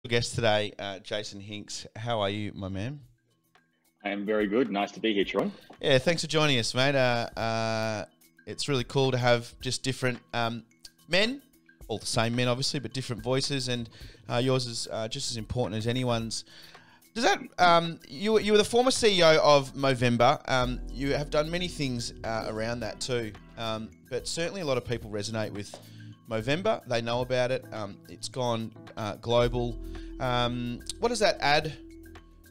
Guest today, Jason Hincks. How are you, my man? I am very good. Nice to be here, Troy. Yeah, thanks for joining us, mate. It's really cool to have just different men, all the same men, obviously, but different voices, and yours is just as important as anyone's. Does that you were the former CEO of Movember? You have done many things around that too, but certainly a lot of people resonate with Movember. They know about it. It's gone global. What does that ad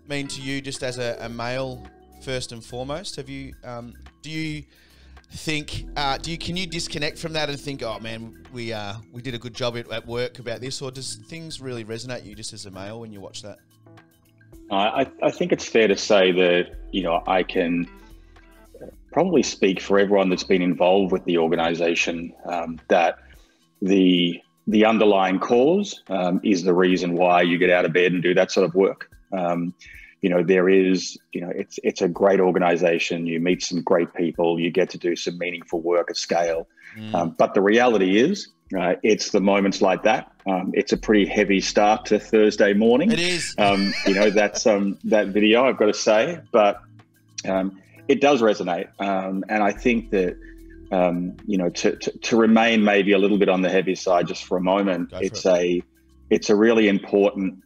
mean to you, just as a male, first and foremost? Have you? Do you think? Can you disconnect from that and think, oh man, we did a good job at work about this, or does things really resonate you just as a male when you watch that? I think it's fair to say that I can probably speak for everyone that's been involved with the organisation that the underlying cause is the reason why you get out of bed and do that sort of work. There is, it's a great organisation. You meet some great people. You get to do some meaningful work at scale. But the reality is, it's the moments like that. It's a pretty heavy start to Thursday morning. It is. That's that video, I've got to say, but it does resonate. And I think that to remain maybe a little bit on the heavy side just for a moment, it's a really important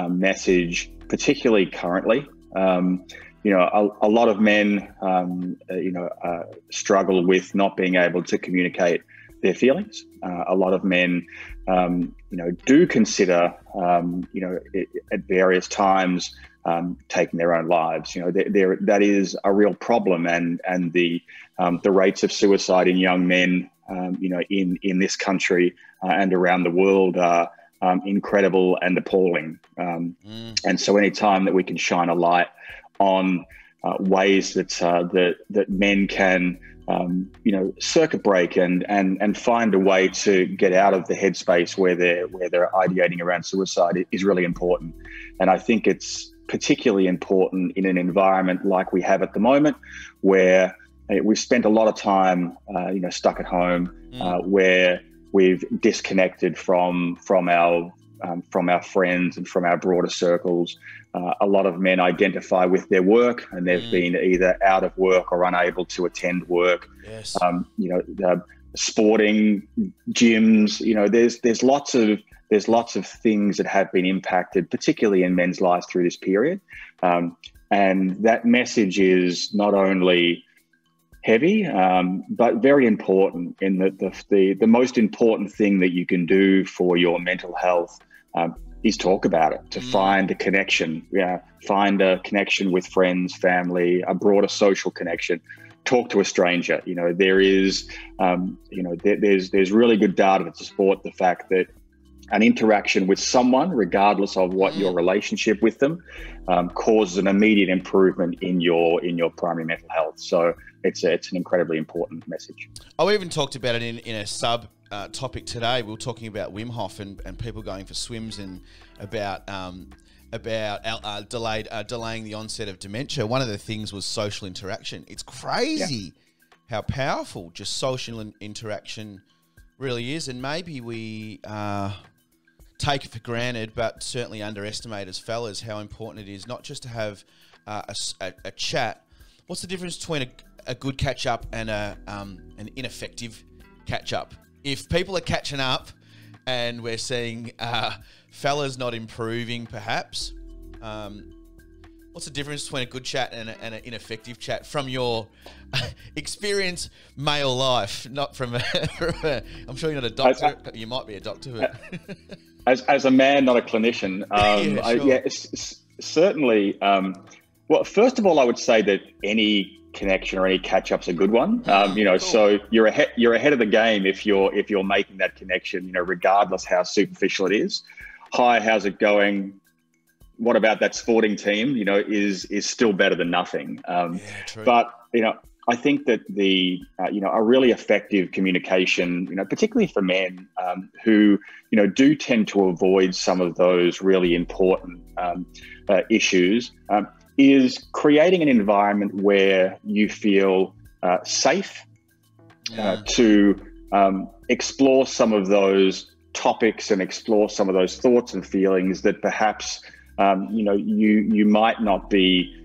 message, particularly currently. A lot of men, struggle with not being able to communicate their feelings. A lot of men, do consider, at various times, taking their own lives. That is a real problem, and the rates of suicide in young men, in this country and around the world are incredible and appalling. And so, any time that we can shine a light on ways that men can, circuit break and find a way to get out of the headspace where they're ideating around suicide is really important. And I think it's particularly important in an environment like we have at the moment, where we've spent a lot of time, stuck at home, where we've disconnected from our friends and from our broader circles. A lot of men identify with their work, and they've been either out of work or unable to attend work. Yes. Sporting gyms. There's lots of things that have been impacted, particularly in men's lives through this period. And that message is not only heavy, but very important, in that the most important thing that you can do for your mental health is talk about it, to find a connection, find a connection with friends, family, a broader social connection. Talk to a stranger. There is, there's really good data to support the fact that an interaction with someone, regardless of what your relationship with them, causes an immediate improvement in your primary mental health. So it's an incredibly important message. We even talked about it in a sub topic today. We were talking about Wim Hof and people going for swims, and about delaying the onset of dementia. One of the things was social interaction. It's crazy how powerful just social interaction really is, and maybe we take it for granted, but certainly underestimate as fellas how important it is not just to have a chat. What's the difference between a good catch up and an ineffective catch up? If people are catching up and we're seeing fellas not improving, perhaps, what's the difference between a good chat and an ineffective chat from your experience, male life, not from I'm sure you're not a doctor. You might be a doctor, but as a man, not a clinician. Certainly. Well, first of all, I would say that any connection or any catch-up's a good one. Cool. So you're ahead of the game if you're making that connection, regardless how superficial it is. Hi, how's it going? What about that sporting team? Is still better than nothing. True. But I think that a really effective communication, particularly for men who do tend to avoid some of those really important issues, is creating an environment where you feel safe to explore some of those topics and explore some of those thoughts and feelings that perhaps you might not be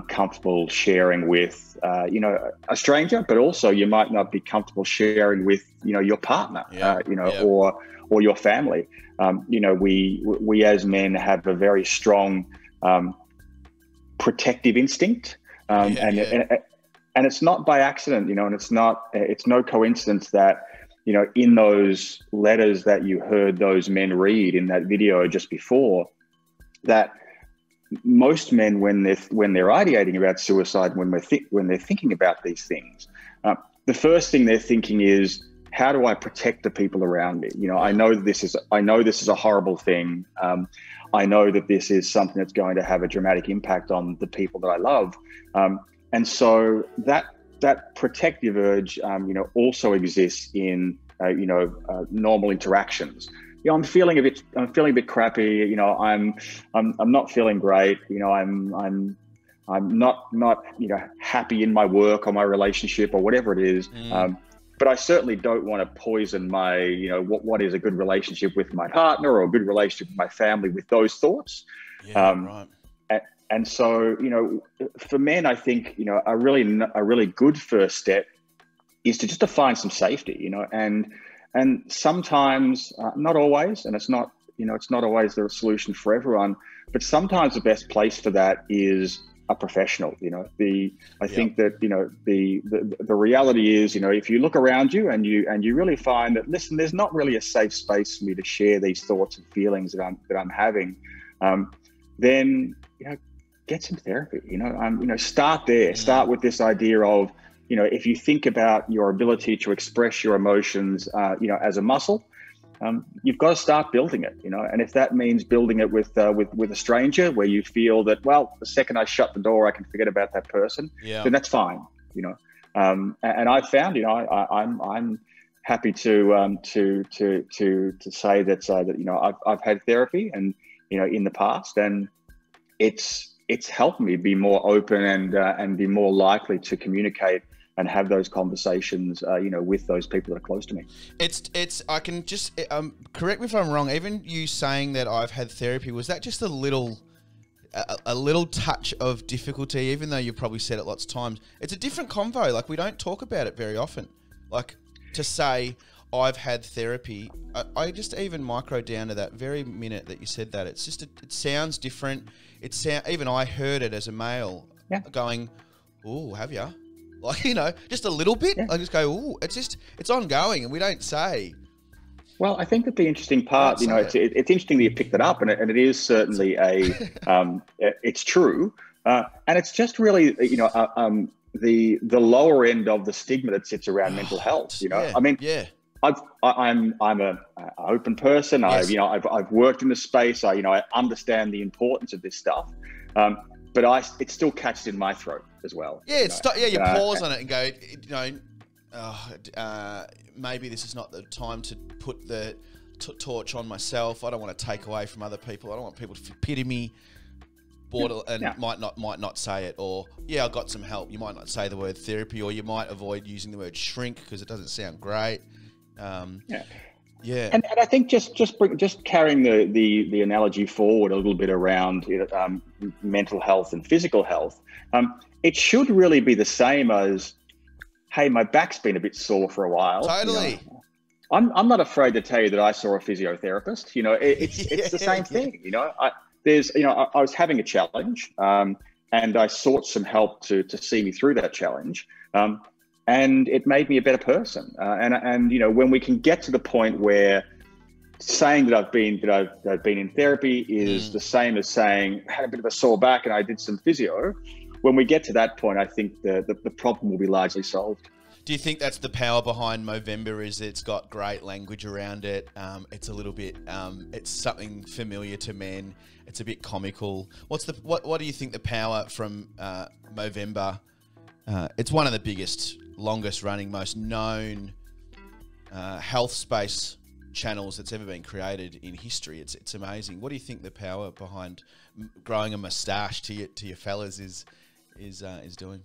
comfortable sharing with a stranger, but also you might not be comfortable sharing with your partner, or your family. We as men have a very strong protective instinct, and it's not by accident, and it's no coincidence that in those letters that you heard those men read in that video just before, that most men, when they're ideating about suicide, when they're thinking about these things, the first thing they're thinking is, how do I protect the people around me? I know this is a horrible thing. I know that this is something that's going to have a dramatic impact on the people that I love, and so that protective urge, also exists in normal interactions. I'm feeling a bit crappy. I'm not feeling great. I'm not happy in my work or my relationship or whatever it is. But I certainly don't want to poison my what is a good relationship with my partner or a good relationship with my family with those thoughts. Right. And so for men, I think a really good first step is to find some safety. And sometimes, not always, and it's not always the solution for everyone, but sometimes the best place for that is a professional. I think that the reality is, if you look around you and you really find that, listen, there's not really a safe space for me to share these thoughts and feelings that I'm having, then get some therapy. Start there. Start with this idea of, if you think about your ability to express your emotions, as a muscle, you've got to start building it, and if that means building it with a stranger where you feel that, well, the second I shut the door, I can forget about that person, then that's fine, and I've found, I'm happy to say that I've had therapy and, in the past, and it's helped me be more open and be more likely to communicate and have those conversations, with those people that are close to me. I can just, correct me if I'm wrong, even you saying that I've had therapy, was that just a little touch of difficulty, even though you've probably said it lots of times? It's a different convo. Like, we don't talk about it very often. Like, to say I've had therapy, I just even micro down to that very minute that you said that. It's just, it sounds different. Even I heard it as a male, going, "Oh, have you?" Like, just a little bit. I just go, "Oh, it's ongoing," and we don't say. Well, I think that the interesting part, it's interesting that you picked it up, and it is certainly it's true, and it's just really, the lower end of the stigma that sits around mental health. I'm an open person. Yes. I've worked in the space. I understand the importance of this stuff, but it still catches in my throat as well. Yeah, you pause on it and go, maybe this is not the time to put the torch on myself. I don't want to take away from other people. I don't want people to pity me. Might not say it, or I got some help. You might not say the word therapy, or you might avoid using the word shrink because it doesn't sound great. And I think just carrying the analogy forward a little bit around mental health and physical health, it should really be the same as, hey, my back's been a bit sore for a while. Totally. I'm not afraid to tell you that I saw a physiotherapist. It's the same thing. I was having a challenge, and I sought some help to see me through that challenge. And it made me a better person. And when we can get to the point where saying that I've been in therapy is the same as saying I had a bit of a sore back and I did some physio, when we get to that point, I think the problem will be largely solved. Do you think that's the power behind Movember? Is it's got great language around it? It's a little bit, it's something familiar to men. It's a bit comical. What do you think the power from Movember? It's one of the biggest, longest running, most known health space channels that's ever been created in history. It's amazing. What do you think the power behind growing a moustache to your fellas is doing?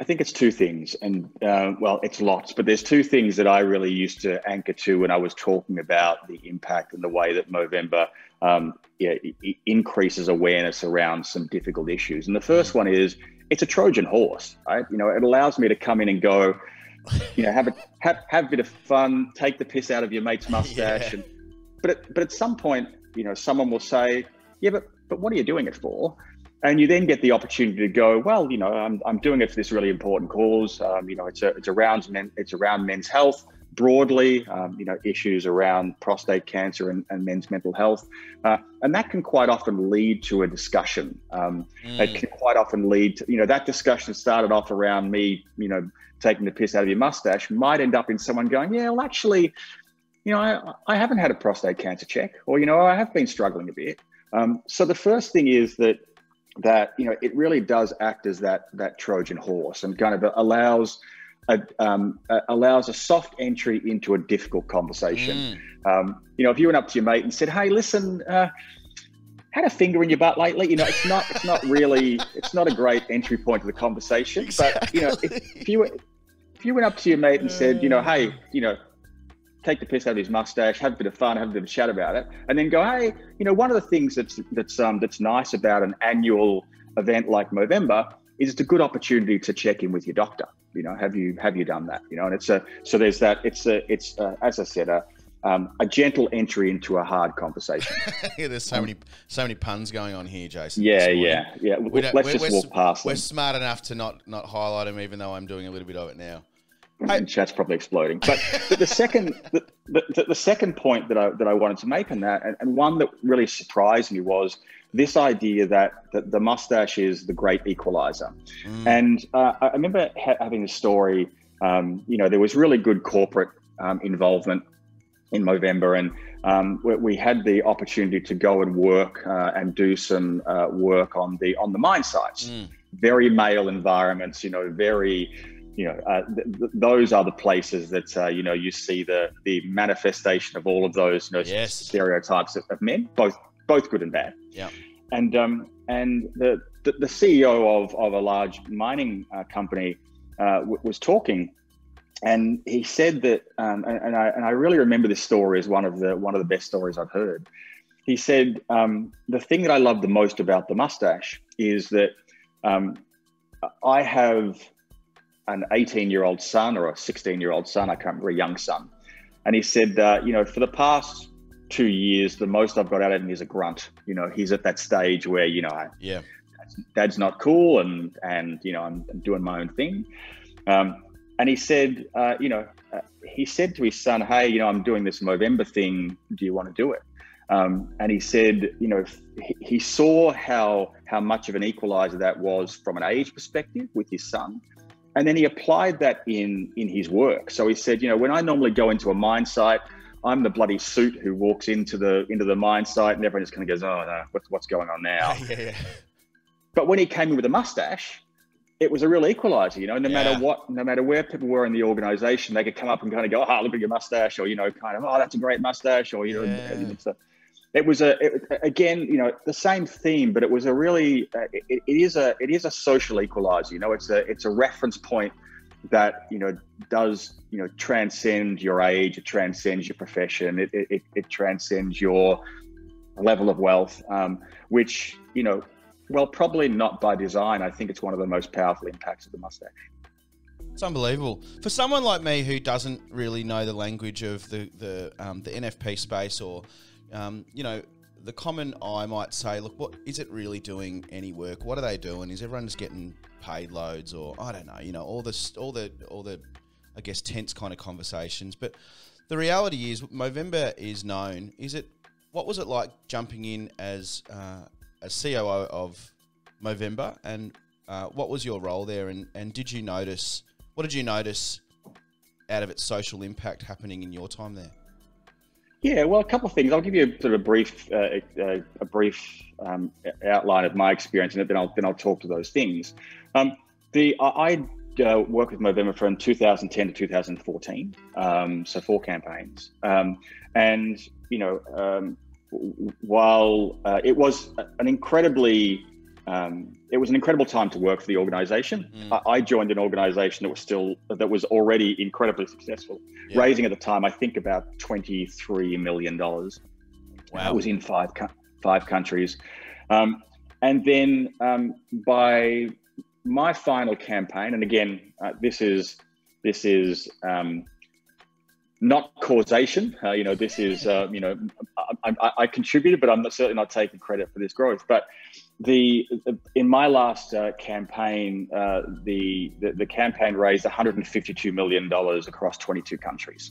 I think it's two things, and well, it's lots, but there's two things that I really used to anchor to when I was talking about the impact and the way that Movember increases awareness around some difficult issues. And the first one is it's a Trojan horse, right? You know, it allows me to come in and go, you know, have a bit of fun, take the piss out of your mate's mustache, Yeah. but at some point, you know, someone will say, yeah, but what are you doing it for? And you then get the opportunity to go, well, you know, I'm doing it for this really important cause. You know, it's around men's health broadly. You know, issues around prostate cancer and men's mental health, and that can quite often lead to a discussion. It can quite often lead to, you know, that discussion started off around me, you know, taking the piss out of your mustache, might end up in someone going, yeah, well, actually, you know, I haven't had a prostate cancer check, or, you know, I have been struggling a bit. So the first thing is that you know, it really does act as that Trojan horse, and kind of allows a soft entry into a difficult conversation. You know, if you went up to your mate and said, "Hey, listen, had a finger in your butt lately," you know, it's not a great entry point to the conversation. Exactly. But you know, if you went up to your mate and said, you know, "Hey, you know, take the piss out of his mustache, have a bit of fun, have a bit of a chat about it," and then go, "Hey, you know, one of the things that's nice about an annual event like Movember is it's a good opportunity to check in with your doctor. You know, have you done that? You know," and there's that. It's as I said, a gentle entry into a hard conversation. Yeah, there's so many puns going on here, Jason. Yeah. Let's just walk past them. We're smart enough to not highlight them, even though I'm doing a little bit of it now. Chat's probably exploding. But the second point that I wanted to make on that, and one that really surprised me, was this idea that the mustache is the great equalizer. And I remember having a story. You know, there was really good corporate involvement in Movember, and we had the opportunity to go and work and do some work on the mine sites. Very male environments. You know, very. You know, those are the places that, you know, you see the manifestation of all of those, you know, stereotypes of men, both good and bad. Yeah. And the CEO of a large mining company was talking, and he said that, and I really remember this story as one of the best stories I've heard. He said, the thing that I love the most about the mustache is that I have an 18-year-old son or a 16-year-old son, I can't remember, a young son. And he said, you know, for the past 2 years, the most I've got out of him is a grunt. You know, he's at that stage where, you know, dad's not cool, and you know, I'm doing my own thing. And he said, you know, he said to his son, "Hey, you know, I'm doing this Movember thing. Do you want to do it?" And he said, you know, he saw how much of an equalizer that was from an age perspective with his son. And then he applied that in his work. So he said, you know, when I normally go into a mine site, I'm the bloody suit who walks into the mine site, and everyone just kind of goes, "Oh no, what's going on now?" Yeah. But when he came in with a mustache, it was a real equalizer. You know, no matter where people were in the organization, they could come up and kind of go, "Oh, look at your mustache," or, you know, kind of, "Oh, that's a great mustache," or, you know, it was again, you know, the same theme, but it was a really it is a social equalizer. You know, it's a reference point that, you know, does, you know, transcend your age, it transcends your profession, it transcends your level of wealth, which, you know, well, probably not by design. I think it's one of the most powerful impacts of the mustache. It's unbelievable for someone like me who doesn't really know the language of the NFP space, or you know, the common eye might say, look, what is it really doing any work? What are they doing? Is everyone just getting paid loads, or I don't know, you know, all the I guess tense kind of conversations. But the reality is, Movember is known. What was it like jumping in as a COO of Movember, and what was your role there? And what did you notice out of its social impact happening in your time there? Yeah, well, a couple of things. I'll give you sort of a brief outline of my experience, and then I'll talk to those things. I worked with Movember from 2010 to 2014, so 4 campaigns. And you know, while it was an incredibly it was an incredible time to work for the organization. I joined an organization that was already incredibly successful, raising at the time, I think, about $23 million. Wow. It was in five countries. And then by my final campaign, and again, this is not causation. This is, I contributed, but I'm certainly not taking credit for this growth. But in my last campaign, the campaign raised $152 million across 22 countries.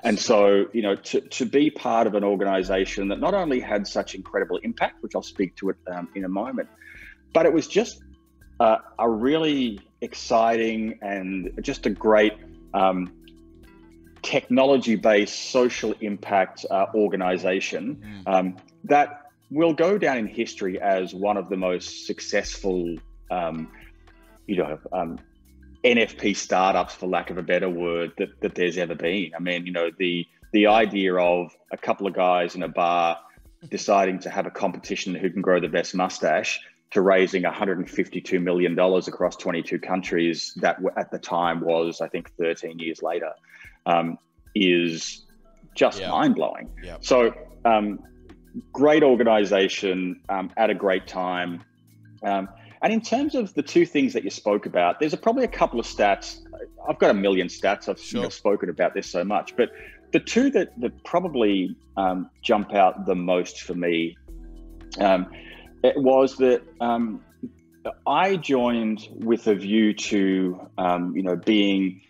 And so, to be part of an organization that not only had such incredible impact, which I'll speak to it in a moment, but it was just a really exciting and just a great technology-based social impact organization that will go down in history as one of the most successful, NFP startups, for lack of a better word, that there's ever been. I mean, the idea of a couple of guys in a bar deciding to have a competition who can grow the best mustache, to raising $152 million across 22 countries, that at the time was, I think, 13 years later, is just mind-blowing. Yep. So great organization at a great time. And in terms of the two things that you spoke about, there's probably a couple of stats. I've got a million stats. I've spoken about this so much, but the two that probably jump out the most for me, it was that I joined with a view to, being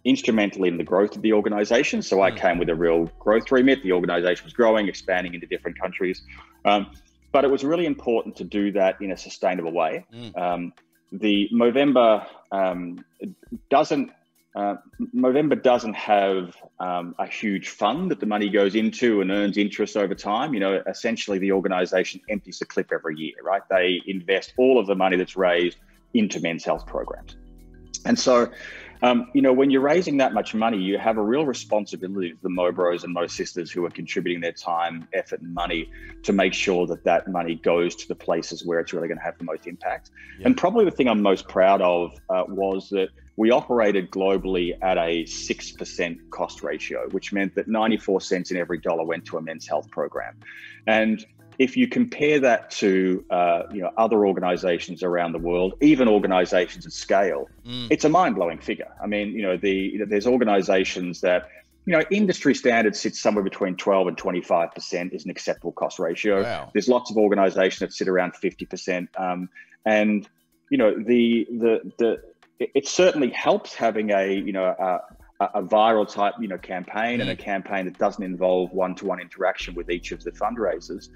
instrumental in the growth of the organization. So I came with a real growth remit. The organization was growing, expanding into different countries. But it was really important to do that in a sustainable way. The Movember doesn't have a huge fund that the money goes into and earns interest over time. Essentially the organization empties the clip every year, right? They invest all of the money that's raised into men's health programs. And so, when you're raising that much money, you have a real responsibility to the Mo Bros and Mo Sisters who are contributing their time, effort, and money to make sure that money goes to the places where it's really going to have the most impact. Yeah. And probably the thing I'm most proud of was that we operated globally at a 6% cost ratio, which meant that 94 cents in every dollar went to a men's health program. And if you compare that to other organizations around the world, even organizations at scale, it's a mind-blowing figure. I mean, there's organizations that, industry standard sits somewhere between 12 and 25% is an acceptable cost ratio. Wow. There's lots of organizations that sit around 50%. It certainly helps having a viral type, campaign and a campaign that doesn't involve one-to-one interaction with each of the fundraisers.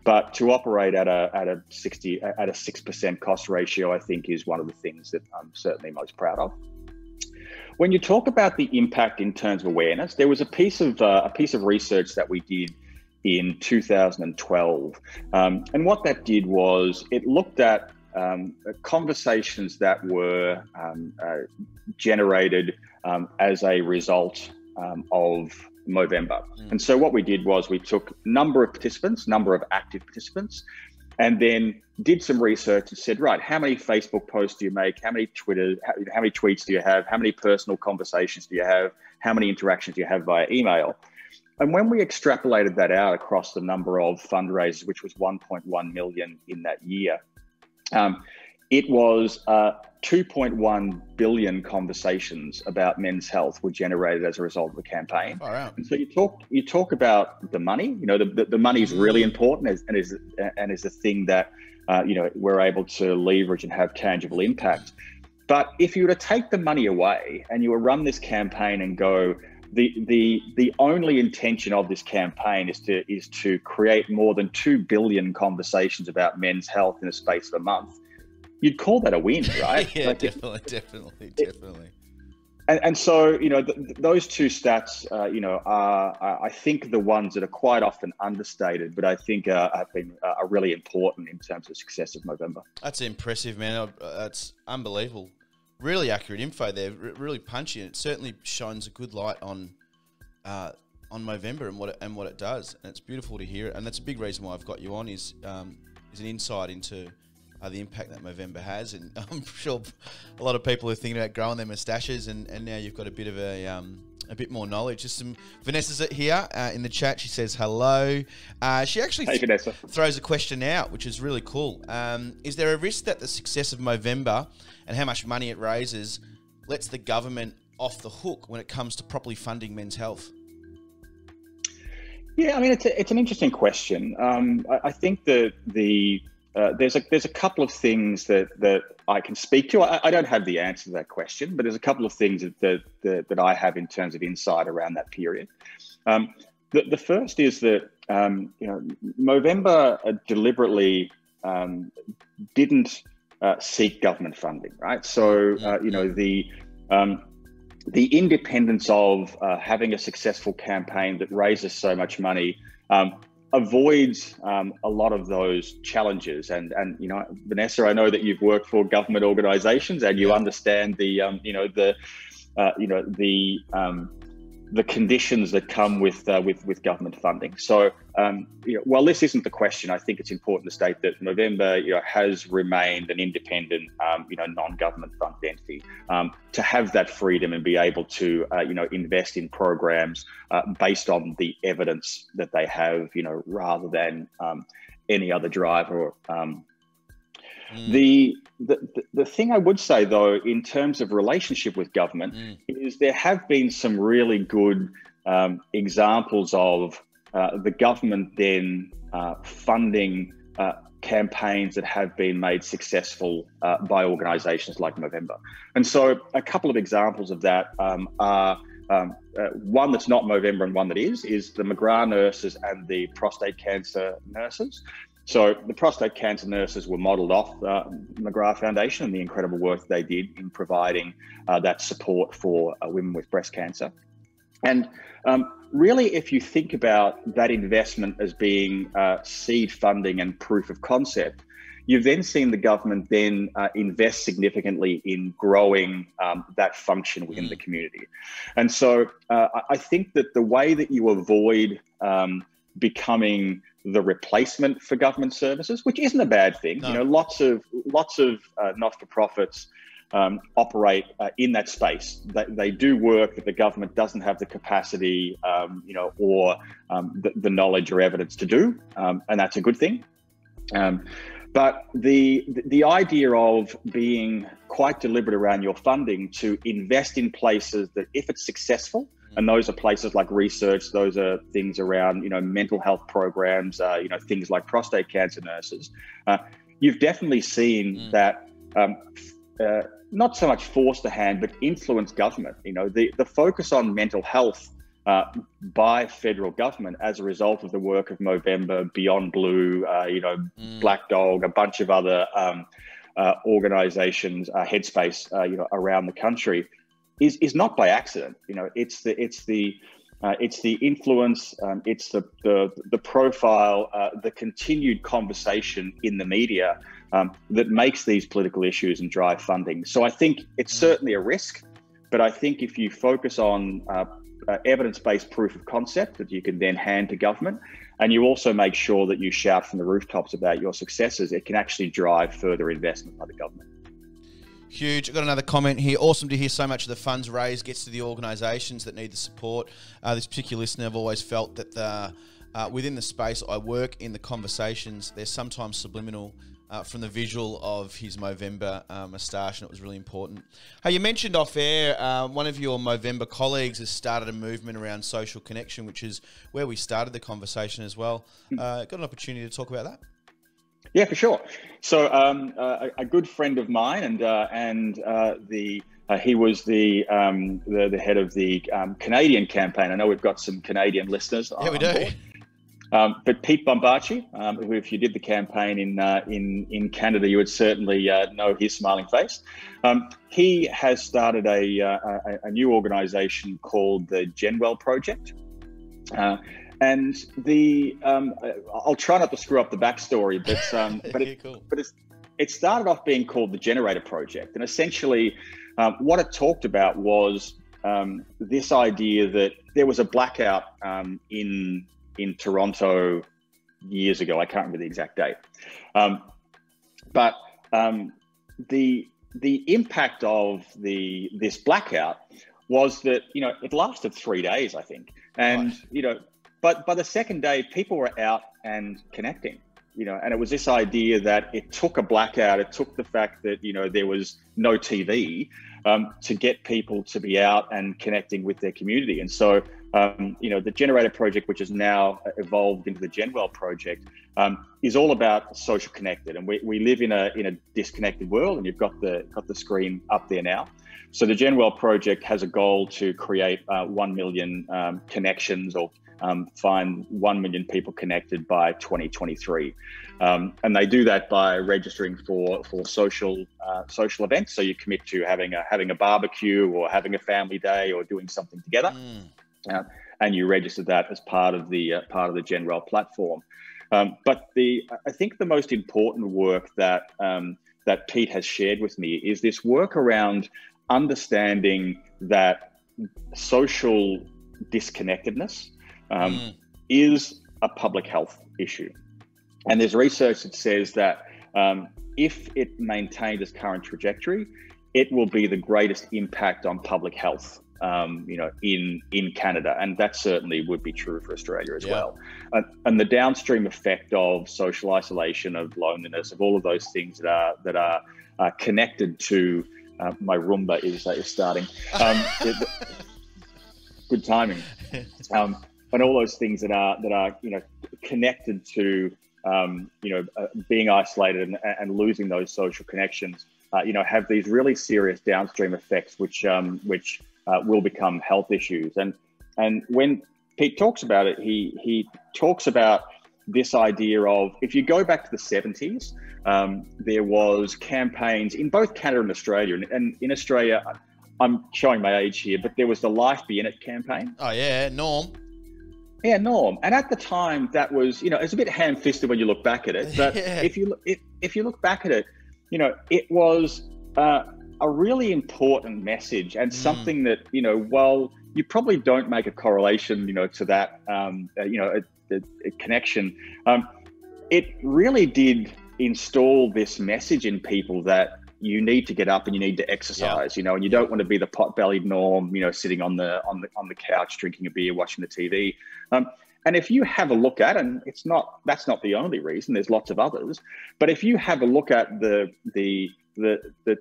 But to operate at a 6% cost ratio, I think is one of the things that I'm certainly most proud of. When you talk about the impact in terms of awareness, there was a piece of research that we did in 2012, and what that did was it looked at conversations that were generated as a result of Movember. And so what we did was we took number of active participants, and then did some research and said, right, how many Facebook posts do you make? How many tweets do you have? How many personal conversations do you have? How many interactions do you have via email? And when we extrapolated that out across the number of fundraisers, which was 1.1 million in that year, it was 2.1 billion conversations about men's health were generated as a result of the campaign. Oh, wow. And so you talk about the money. The money is really important and is the thing that we're able to leverage and have tangible impact. But if you were to take the money away and you were run this campaign and go, the only intention of this campaign is to create more than 2 billion conversations about men's health in the space of a month, you'd call that a win, right? Yeah, definitely. And so, those two stats, are I think the ones that are quite often understated, but I think are really important in terms of the success of Movember. That's impressive, man. That's unbelievable. Really accurate info there. Really punchy. And it certainly shines a good light on Movember and what it does. And it's beautiful to hear it. And that's a big reason why I've got you on is is an insight into the impact that Movember has. And I'm sure a lot of people are thinking about growing their moustaches, and now you've got a bit of a bit more knowledge. Just some Vanessa's here in the chat. She says hello. She actually throws a question out, which is really cool. Is there a risk that the success of Movember and how much money it raises lets the government off the hook when it comes to properly funding men's health? Yeah, I mean, it's an interesting question. I think that there's a couple of things that I can speak to. I don't have the answer to that question, but there's a couple of things that I have in terms of insight around that period. The first is that Movember deliberately didn't seek government funding, right? So the independence of having a successful campaign that raises so much money avoids a lot of those challenges. And Vanessa, I know that you've worked for government organisations, and you understand the conditions that come with government funding. So while this isn't the question, I think it's important to state that Movember has remained an independent non-government funded entity to have that freedom and be able to invest in programs based on the evidence that they have, rather than any other driver. The thing I would say, though, in terms of relationship with government, is there have been some really good examples of the government then funding campaigns that have been made successful by organisations like Movember. And so a couple of examples of that are one that's not Movember and one that is the McGrath nurses and the prostate cancer nurses. So the prostate cancer nurses were modelled off McGrath Foundation and the incredible work they did in providing that support for women with breast cancer. And really, if you think about that investment as being seed funding and proof of concept, you've then seen the government then invest significantly in growing that function within the community. And so I think that the way that you avoid becoming the replacement for government services, which isn't a bad thing. No. Lots of not-for-profits operate in that space. They do work that the government doesn't have the capacity, or the knowledge or evidence to do, and that's a good thing. But the idea of being quite deliberate around your funding to invest in places that, if it's successful, and those are places like research, those are things around, mental health programs, things like prostate cancer nurses. You've definitely seen that not so much force the hand, but influence government. The focus on mental health by federal government as a result of the work of Movember, Beyond Blue, Black Dog, a bunch of other organisations, Headspace, around the country, is not by accident. It's the influence, it's the profile, the continued conversation in the media that makes these political issues and drive funding. So I think it's certainly a risk, but I think if you focus on evidence-based proof of concept that you can then hand to government, and you also make sure that you shout from the rooftops about your successes, it can actually drive further investment by the government. Huge. I've got another comment here. Awesome to hear so much of the funds raised gets to the organisations that need the support. This particular listener, I've always felt that within the space I work in, the conversations, they're sometimes subliminal from the visual of his Movember moustache, and it was really important. Hey, you mentioned off air, one of your Movember colleagues has started a movement around social connection, which is where we started the conversation as well. Got an opportunity to talk about that? Yeah, for sure. So a good friend of mine, and he was the head of the Canadian campaign. I know we've got some Canadian listeners. Yeah, we do. But Pete Bombaci, who, if you did the campaign in Canada, you would certainly know his smiling face. He has started a new organisation called the Genwell Project. And I'll try not to screw up the backstory, but it started off being called the Generator Project. And essentially what it talked about was this idea that there was a blackout in Toronto years ago. I can't remember the exact date. But the impact of this blackout was that, you know, it lasted 3 days, I think. And, Right. you know, but by the second day, people were out and connecting, you know, and it was this idea that it took a blackout. It took the fact that, you know, there was no TV to get people to be out and connecting with their community. And so, you know, the Generator project, which has now evolved into the Genwell project, is all about social connected. And we live in a disconnected world, and you've got the screen up there now. So the Genwell project has a goal to create 1 million connections, or find 1 million people connected by 2023. And they do that by registering for social events. So you commit to having a barbecue, or having a family day, or doing something together. And you register that as part of the Genwell platform. But I think the most important work that Pete has shared with me is this work around understanding that social disconnectedness is a public health issue. And there's research that says that if it maintains its current trajectory, it will be the greatest impact on public health, you know, in Canada. And that certainly would be true for Australia as well. And the downstream effect of social isolation, of loneliness, of all of those things that are connected to my Roomba is starting. Good timing. And all those things that are you know, connected to you know, being isolated and losing those social connections, you know, have these really serious downstream effects, which will become health issues. And when Pete talks about it, he talks about this idea of, if you go back to the 70s, there was campaigns in both Canada and Australia. And in Australia, I'm showing my age here, but there was the Life Be In It campaign. Oh yeah, Norm. Yeah, Norm. And at the time, that was, you know, it's a bit ham-fisted when you look back at it. But Yeah. if you look back at it, you know, it was a really important message, and something that, you know, while you probably don't make a correlation, you know, to that, you know, a connection, it really did install this message in people that you need to get up and you need to exercise, you know, and you don't want to be the pot-bellied Norm, you know, sitting on the couch, drinking a beer, watching the TV. And if you have a look at, and that's not the only reason, there's lots of others, but if you have a look at the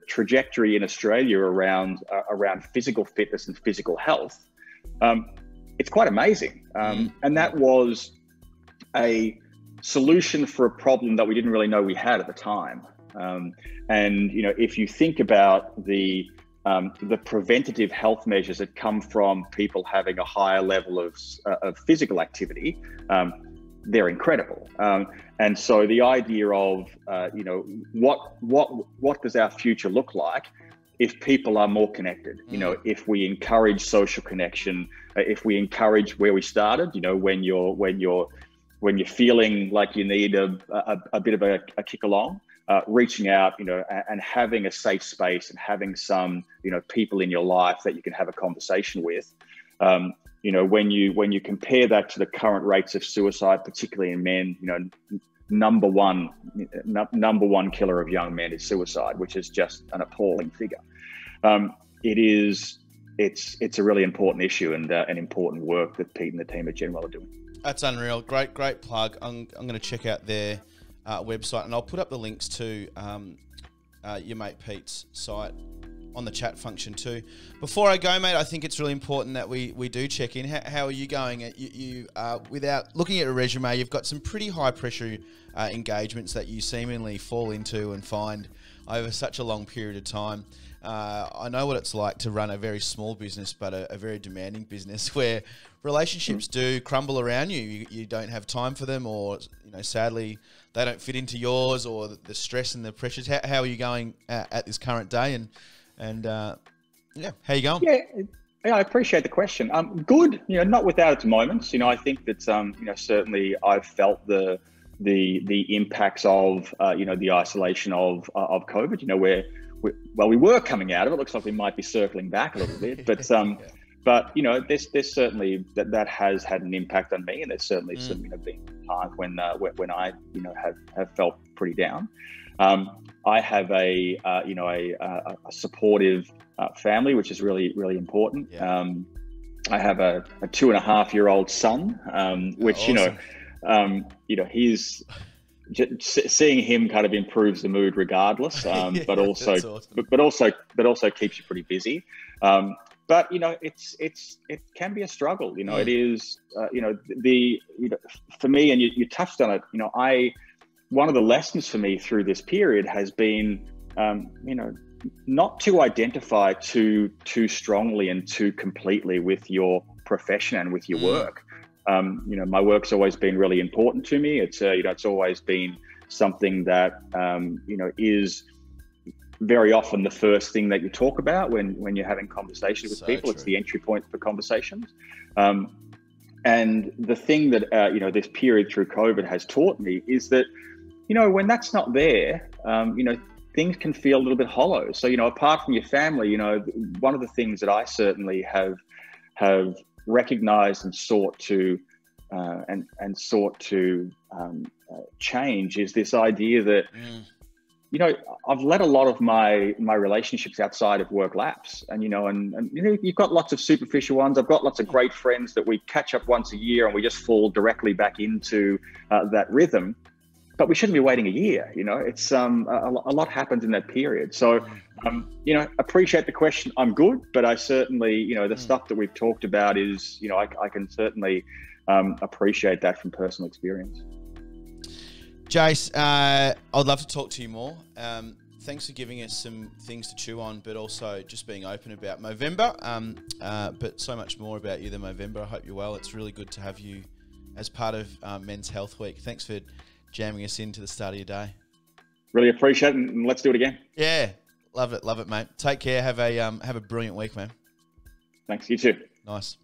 trajectory in Australia around physical fitness and physical health, it's quite amazing. And that was a solution for a problem that we didn't really know we had at the time. And, you know, if you think about the preventative health measures that come from people having a higher level of physical activity, they're incredible. And so the idea of, you know, what does our future look like if people are more connected? You know, if we encourage social connection, if we encourage where we started, you know, when you're feeling like you need a bit of a kick along, reaching out, you know, and having a safe space, and having some, you know, people in your life that you can have a conversation with. You know, when you compare that to the current rates of suicide, particularly in men, you know, number one killer of young men is suicide, which is just an appalling figure. It's a really important issue, and an important work that Pete and the team at Genwell are doing. That's unreal. Great plug. I'm going to check out their website, and I'll put up the links to your mate Pete's site on the chat function too. Before I go, mate, I think it's really important that we do check in. How are you going? You without looking at a resume, you've got some pretty high pressure engagements that you seemingly fall into and find over such a long period of time. I know what it's like to run a very small business, but a very demanding business where relationships do crumble around you. You don't have time for them, or, you know, sadly, they don't fit into yours, or the stress and the pressures. How are you going at this current day? And yeah, how you going? Yeah, I appreciate the question. Good, you know, not without its moments. You know, I think that, you know, certainly I've felt the impacts of, you know, the isolation of COVID, you know, where we were coming out of it. Looks like we might be circling back a little bit, but But there's certainly that has had an impact on me, and there's certainly been times when I have felt pretty down. I have a supportive family, which is really, really important. Yeah. I have a 2.5-year-old son, which awesome. He's seeing him kind of improves the mood regardless, but also keeps you pretty busy. But it can be a struggle. It is for me, and you touched on it. One of the lessons for me through this period has been not to identify too strongly and too completely with your profession and with your work. My work's always been really important to me. It's always been something that is very often the first thing that you talk about when you're having conversations with people. True. It's the entry point for conversations. And the thing that this period through COVID has taught me is that when that's not there, things can feel a little bit hollow. So apart from your family, one of the things that I certainly have recognized and sought to change is this idea that I've let a lot of my relationships outside of work lapse, and you've got lots of superficial ones. I've got lots of great friends that we catch up once a year and we just fall directly back into that rhythm. But we shouldn't be waiting a year. It's a lot happens in that period. So appreciate the question. I'm good, but I certainly the stuff that we've talked about is I can certainly appreciate that from personal experience. Jace, I'd love to talk to you more. Thanks for giving us some things to chew on, but also just being open about Movember, but so much more about you than Movember. I hope you're well. It's really good to have you as part of Men's Health Week. Thanks for jamming us into the start of your day. Really appreciate it, and let's do it again. Yeah, love it, mate. Take care. Have a brilliant week, man. Thanks. You too. Nice.